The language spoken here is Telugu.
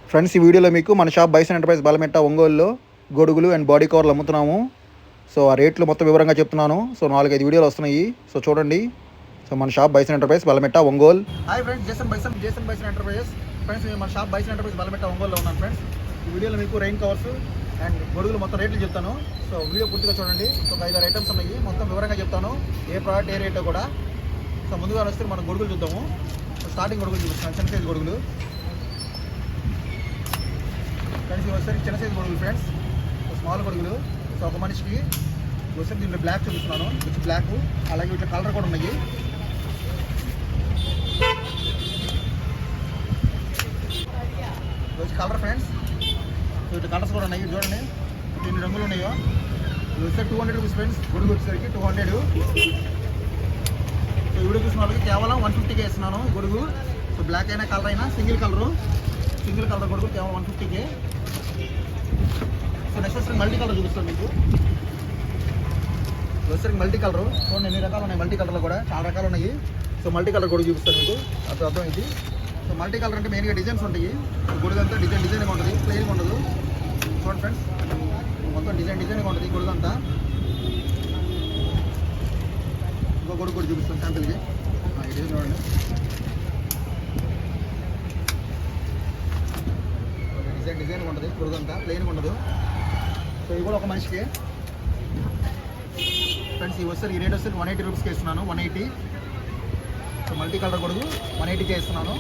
ఫ్రెండ్స్, ఈ వీడియోలో మీకు మన షాప్ బైసన్ ఎంటర్ప్రైజ్ బలమెట్ట ఒంగోలులో గొడుగులు అండ్ బాడీ కవర్లు అమ్ముతున్నాము. సో ఆ రేట్లు మొత్తం వివరంగా చెప్తున్నాను. సో 4-5 వీడియోలు వస్తున్నాయి. సో చూడండి. సో మన shop Bison enterprise Balametta Ongole. Hi friends, Jason Bison enterprises. Friends, మన షాప్ బైసన్ ఎంటర్ప్రైజ్ బలమెట్ట ఒంగోలులో ఉన్నాను. ఫ్రెండ్స్, ఈ వీడియోలో మీకు రెయిన్ కవర్స్ అండ్ గొడుగులు మొత్తం రేట్లు చెప్తాను. సో వీడియో పూర్తిగా చూడండి. సో 5-6 ఐటమ్స్ ఉన్నాయి. మొత్తం వివరంగా చెప్తాను, ఏ ప్రోడక్ట్ ఏ రేటో కూడా. సో ముందుగా వస్తే మనం గొడుగులు చూద్దాము. స్టార్టింగ్ గొడుగులు చూపిస్తున్నాను, చిన్న సైజు గొడుగులు. ఫ్రెండ్స్, ఇవి వచ్చేసరికి చిన్న సైజు గొడుగులు. ఫ్రెండ్స్, స్మాల్ గొడుగులు. సో ఒక మనిషికి వచ్చేసరికి దీంట్లో బ్లాక్ చూపిస్తున్నాను, విత్ బ్లాక్. అలాగే ఇట్లా కలర్ కూడా ఉన్నాయి. వచ్చి కలర్ ఫ్రెండ్స్, సో ఇట్లా కలర్స్ కూడా ఉన్నాయి. చూడండి ఎన్ని రంగులు ఉన్నాయో. ఇది వచ్చేసరికి 200 రూపీస్ ఫ్రెండ్స్. గొడుగు వచ్చేసరికి 200. సో వీడియో చూసిన వాళ్ళకి కేవలం 150కే ఇస్తున్నాను గొడుగు. సో బ్లాక్ అయినా కలర్ అయినా సింగిల్ కలర్ గొడుగు కేవలం 150కే. సో నెక్స్ట్ వచ్చి మల్టీ కలర్ చూపిస్తాను మీకు. వచ్చేసరికి మల్టీ కలర్ చూడండి, ఎన్ని రకాలు ఉన్నాయి. మల్టీ కలర్లో కూడా చాలా రకాలు ఉన్నాయి. సో మల్టీ కలర్ గొడుగు చూపిస్తాను మీకు, అప్పుడు అర్థమైంది. సో మల్టీ కలర్ అంటే మెయిన్గా డిజైన్స్ ఉంటాయి. గొడుగు అంతా డిజైన్గా ఉంటుంది, ప్లెయిన్గా ఉండదు. చూడండి ఫ్రెండ్స్, మొత్తం డిజైన్గా ఉంటుంది గొడుగు అంతా. ఇంకో గొడుగు కూడా చూపిస్తాను శాంపిల్కి. ఇది చూడండి, డిజైన్గా ఉంటుంది గొడుగు అంతా, ప్లెయిన్గా ఉండదు. సో ఇవి కూడా ఒక మనిషికి. ఫ్రెండ్స్, ఇవి వస్తారు ఈ రేట్ వస్తే 180 రూపీస్కి ఇస్తున్నాను. 180. సో మల్టీ కలర్ గొడుగు 180కే ఇస్తున్నాను.